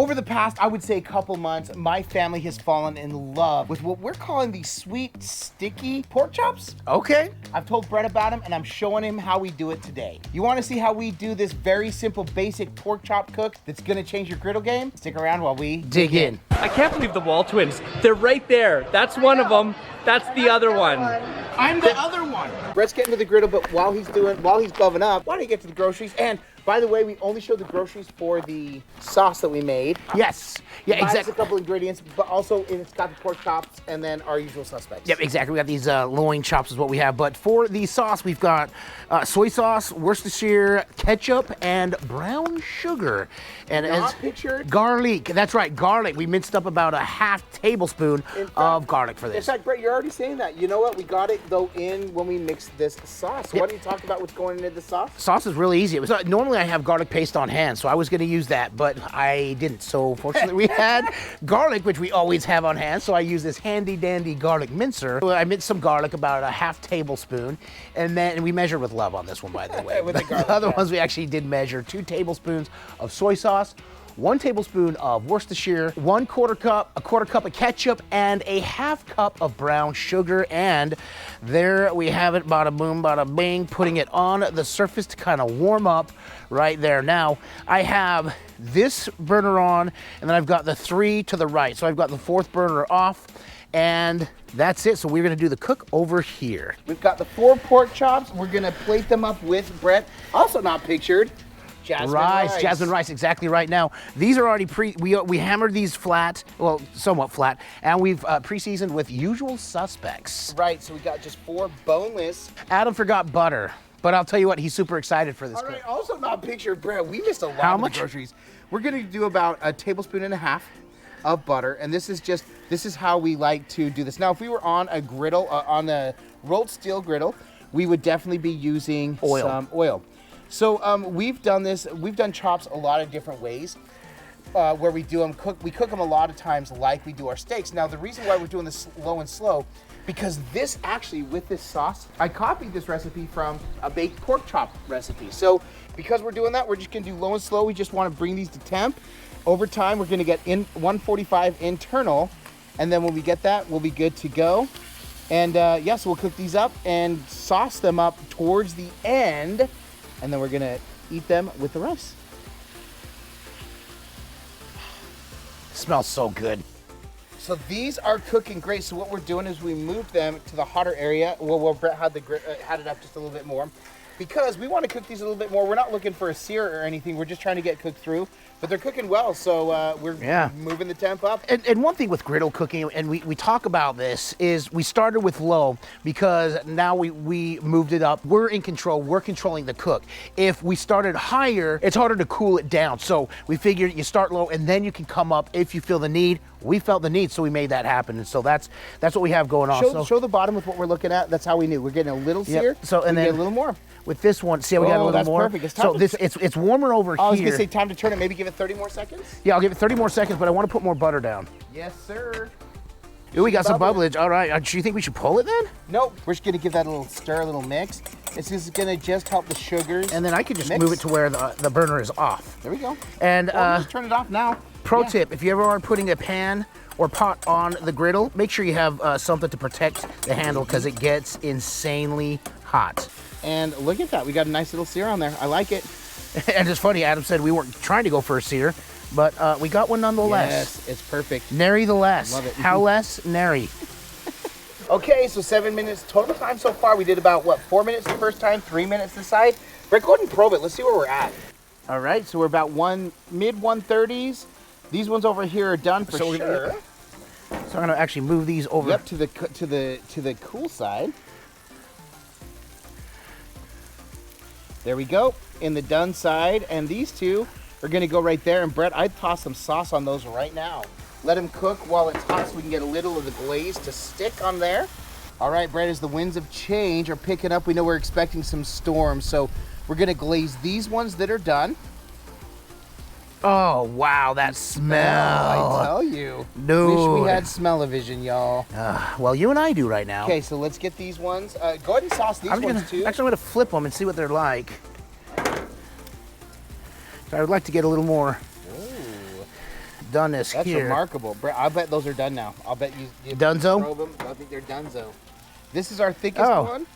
Over the past, I would say a couple months, my family has fallen in love with what we're calling these sweet, sticky pork chops. Okay. I've told Brett about them, and I'm showing him how we do it today. You want to see how we do this very simple, basic pork chop cook that's going to change your griddle game? Stick around while we dig in. I can't believe the WALTWINS. They're right there. That's one of them. That's the other one. I'm the other one. Brett's getting to the griddle, but while he's gloving up, why don't you get to the groceries? And by the way, we only showed the groceries for the sauce that we made. Yes. Yeah, exactly. A couple ingredients, but also it's got the pork chops and then our usual suspects. Yep, exactly. We got these loin chops is what we have. But for the sauce, we've got soy sauce, Worcestershire, ketchup, and brown sugar. And Not pictured. Garlic. That's right, garlic. We minced up about a half tablespoon of garlic for this. In fact, Brett, you're already saying that. You know what? We got it, though, in when we mixed this sauce. Yep. Why don't you talk about what's going into the sauce? Sauce is really easy. Normally I have garlic paste on hand, so I was going to use that, but I didn't. So fortunately we had garlic, which we always have on hand, so I use this handy dandy garlic mincer. I minced some garlic, about a half tablespoon, and then we measured with love on this one, by the way. With the garlic, the other ones we actually did measure. 2 tablespoons of soy sauce, 1 tablespoon of Worcestershire, a quarter cup of ketchup, and a half cup of brown sugar. And there we have it, bada boom, bada bing, putting it on the surface to kind of warm up right there. Now, I have this burner on, and then I've got the 3 to the right. So I've got the 4th burner off, and that's it. So we're gonna do the cook over here. We've got the 4 pork chops. We're gonna plate them up with Brett, also not pictured, jasmine rice. Jasmine rice, exactly right. Now, these are already we hammered these flat, well, somewhat flat, and we've pre-seasoned with usual suspects. Right, so we got just 4 boneless. Adam forgot butter, but I'll tell you what, he's super excited for this. All right, also not pictured, Brett. We missed a lot How of much? the groceries. We're gonna do about a tablespoon and a half of butter, and this is how we like to do this. Now, if we were on a griddle, on a rolled steel griddle, we would definitely be using some oil. So we've done chops a lot of different ways, where we do them we cook them a lot of times like we do our steaks. Now, the reason why we're doing this low and slow, because this actually, with this sauce, I copied this recipe from a baked pork chop recipe. So because we're doing that, we're just gonna do low and slow. We just wanna bring these to temp. Over time, we're gonna get in 145 internal, and then when we get that, we'll be good to go. And yeah, so we'll cook these up and sauce them up towards the end, and then we're gonna eat them with the rice. Smells so good. So these are cooking great. So what we're doing is we moved them to the hotter area, where Brett had it up just a little bit more, because we want to cook these a little bit more. We're not looking for a sear or anything. We're just trying to get cooked through. But they're cooking well, so we're moving the temp up. And one thing with griddle cooking, and we talk about this, is we started with low because now we moved it up. We're in control. We're controlling the cook. If we started higher, it's harder to cool it down. So we figured you start low, and then you can come up if you feel the need. We felt the need, so we made that happen. And so that's what we have going on. Show the bottom with what we're looking at. That's how we knew. We're getting a little sear. So and then get a little more. With this one, see how we got a little more? That's perfect. It's warmer over here. I was gonna say time to turn it. Maybe give it 30 more seconds. Yeah, I'll give it 30 more seconds, but I want to put more butter down. Yes, sir. Ooh, we got some bubblage. All right. Do you think we should pull it then? Nope. We're just gonna give that a little stir, a little mix. This is gonna just help the sugars. And then I could just move it to where the burner is off. There we go. And just turn it off now. Pro tip: if you ever are putting a pan or pot on the griddle, make sure you have something to protect the handle, because it gets insanely hot. And look at that. We got a nice little sear on there. I like it. And it's funny, Adam said we weren't trying to go for a sear, but we got one nonetheless. Yes, it's perfect. Nary the less. Love it. How less? Nary. Okay, so 7 minutes total time so far. We did about, 4 minutes the first time, 3 minutes this side. Brett, go ahead and probe it. Let's see where we're at. All right, so we're about mid 130s. These ones over here are done for sure. So I'm gonna actually move these over. Yep, to the cool side. There we go, in the done side, and these two are gonna go right there. And Brett, I'd toss some sauce on those right now. Let them cook while it's hot so we can get a little of the glaze to stick on there. All right, Brett, as the winds of change are picking up, we know we're expecting some storms, so we're gonna glaze these ones that are done. Oh, wow, that smell. I tell you. Dude. Wish we had smell-o-vision, y'all. Well, you and I do right now. Okay, so let's get these ones. Go ahead and sauce these ones too. Actually, I'm gonna flip them and see what they're like. So I would like to get a little more. Ooh. done this That's here. remarkable. Brett, I bet those are done now. I'll bet you Dunzo? probe them. I think they're donezo. This is our thickest Oh. one.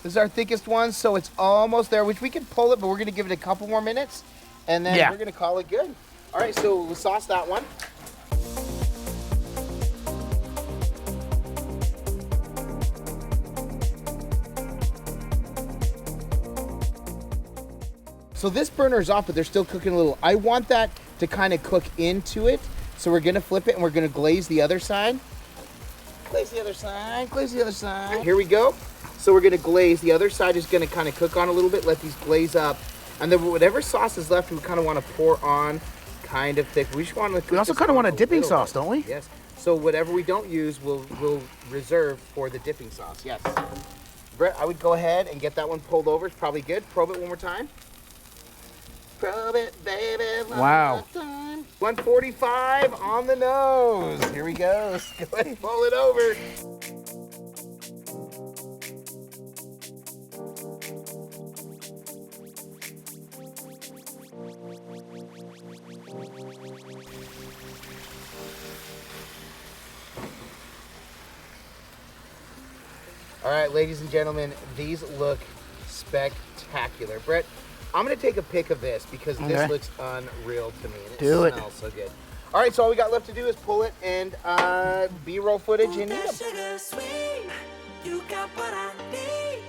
This is our thickest one, so it's almost there, which we can pull it, but we're going to give it a couple more minutes, and then we're going to call it good. All right, so we'll sauce that one. So this burner is off, but they're still cooking a little. I want that to kind of cook into it. So we're gonna flip it and we're gonna glaze the other side. Glaze the other side, glaze the other side. Here we go. So we're gonna glaze. The other side is gonna kind of cook on a little bit, let these glaze up. And then whatever sauce is left, we kind of wanna pour on kind of thick. We just wanna cook. We also kind of want a dipping sauce, don't we? Yes. So whatever we don't use, we'll reserve for the dipping sauce, yes. Brett, I would go ahead and get that one pulled over. It's probably good. Probe it one more time. Probe it, baby. Wow. 145 on the nose. Here we go. Let's go ahead and pull it over. All right, ladies and gentlemen, these look spectacular. Brett, I'm gonna take a pic of this because this looks unreal to me. And it smells so good. All right, so all we got left to do is pull it and B-roll footage and eat them. Sugar sweet, you got what I need.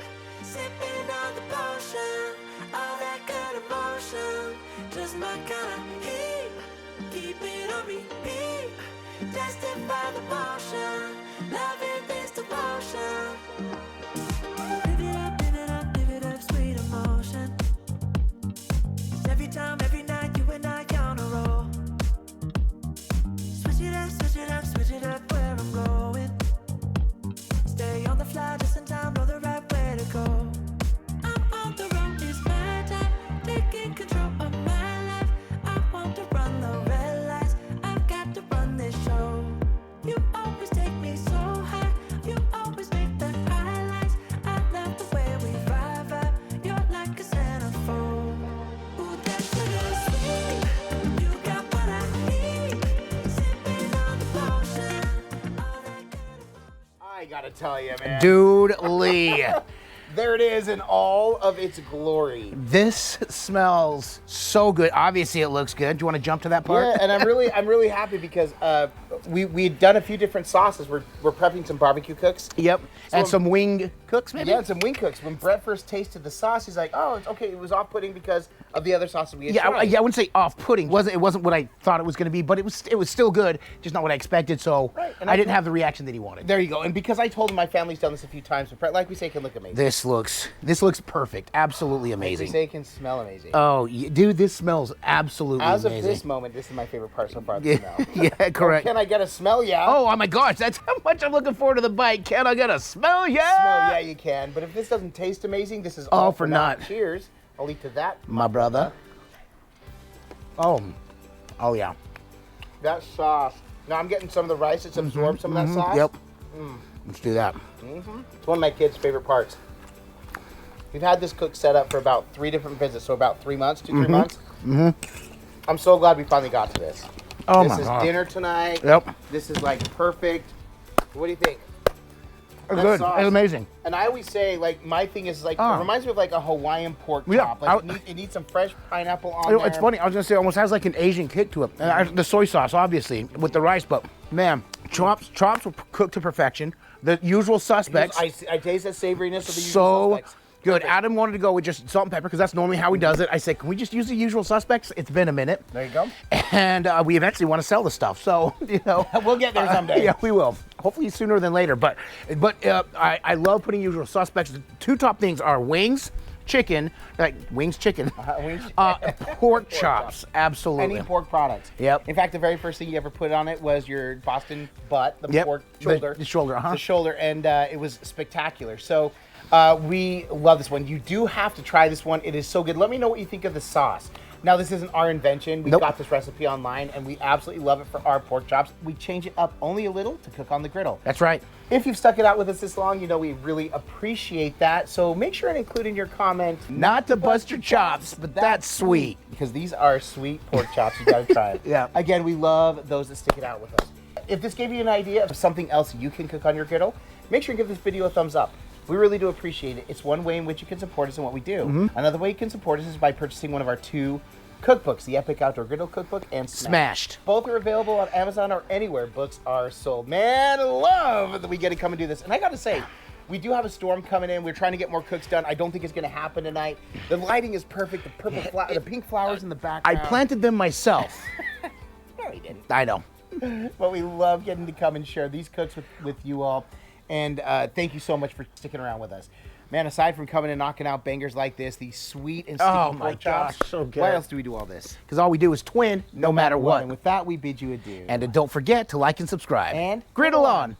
Sipping on the potion, all that good emotion, just my kind of heat. Keep it on repeat, tested by the motion, loving this devotion. Live it up, sweet emotion. Every time, every night, you and I on a roll. Switch it up, switch it up where I'm going. Stay on the fly, just in time, know the right way to go. I'm on the road, it's my time, taking control of my life. I want to run the red lights, I've got to run this show. You always take me so high, you always make the highlights. I love the way we vibe, you're like a centerfold. Ooh, that sugar sweet, you got what I need. Sipping on the potion, all that good emotion. I gotta tell you, man. Dude Lee. There it is in all of its glory. This smells so good. Obviously, it looks good. Do you want to jump to that part? Yeah, and I'm really happy because we had done a few different sauces. We're prepping some barbecue cooks. Yep. And So- some wing cooks, maybe? Yeah, and some wing cooks. When Brett first tasted the sauce, he's like, "Oh, it's okay." It was off-putting because of the other sauces we had Yeah, tried. I wouldn't say off-putting. It wasn't what I thought it was going to be, but it was still good, just not what I expected. So Right, and I I didn't think- have the reaction that he wanted. There you go. And because I told him my family's done this a few times, but Brett, like we say, can look amazing. This looks perfect. Absolutely Like we amazing. say, can smell amazing. Oh, dude, this smells absolutely As amazing. of this moment, this is my favorite part so far. The Yeah, smell. yeah, correct. Can I get a smell? Yeah. Oh my gosh, that's how much I'm looking forward to the bite. Can I get a smell? Yeah. Smell? Yeah, you can. But if this doesn't taste amazing, this is all for naught. Cheers. I'll eat to that. My brother. Oh yeah. That sauce. Now I'm getting some of the rice. It's absorbed some of that sauce. Yep. Let's do that. It's one of my kids' favorite parts. We've had this cook set up for about 3 different visits, so about 3 months, 2-3 months. I'm so glad we finally got to this. Oh this my is God. dinner tonight. Yep. This is like perfect. What do you think? That Good. sauce. It's amazing. And I always say, like, my thing is like, Ah. it reminds me of like a Hawaiian pork Yeah, chop. Like, it needs some fresh pineapple on there. It's funny. I was gonna say it almost has like an Asian kick to it. And the soy sauce, obviously, with the rice, but man, chops were cooked to perfection. The usual suspects. I taste that savoriness of the usual So suspects. good. Perfect. Adam wanted to go with just salt and pepper because that's normally how he does it. I said, can we just use the usual suspects? It's been a minute. There you go. And we eventually want to sell the stuff. So, We'll get there someday. Yeah, we will. Hopefully sooner than later. But I love putting usual suspects. The 2 top things are wings, chicken, chicken, Wings. pork chops. Absolutely. Any pork products. Yep. In fact, the very first thing you ever put on it was your Boston butt, the Yep. pork shoulder. The shoulder, The shoulder, and it was spectacular. So we love this one. You do have to try this one. It is so good. Let me know what you think of the sauce. Now, this isn't our invention. We Nope. got this recipe online, and we absolutely love it for our pork chops. We change it up only a little to cook on the griddle. That's right. If you've stuck it out with us this long, you know we really appreciate that. So make sure and include in your comment, Not to bust your chops, but that's sweet. because these are sweet pork chops. You gotta try it. Yeah. Again, we love those that stick it out with us. If this gave you an idea of something else you can cook on your griddle, make sure and give this video a thumbs up. We really do appreciate it. It's one way in which you can support us in what we do. Another way you can support us is by purchasing one of our 2 cookbooks, the Epic Outdoor Griddle Cookbook and Smashed. Both are available on Amazon or anywhere books are sold. Man, I love that we get to come and do this. And I gotta say, we do have a storm coming in. We're trying to get more cooks done. I don't think it's gonna happen tonight. The lighting is perfect. The purple the pink flowers in the I background. planted them myself. No, he didn't. I know. But we love getting to come and share these cooks with you all. And thank you so much for sticking around with us. Man, aside from coming and knocking out bangers like this, these sweet and sticky Oh my pork chops, gosh, so good. why else do we do all this? Because all we do is twin, no matter what. And with that, we bid you adieu. And don't forget to like and subscribe. And Griddle on.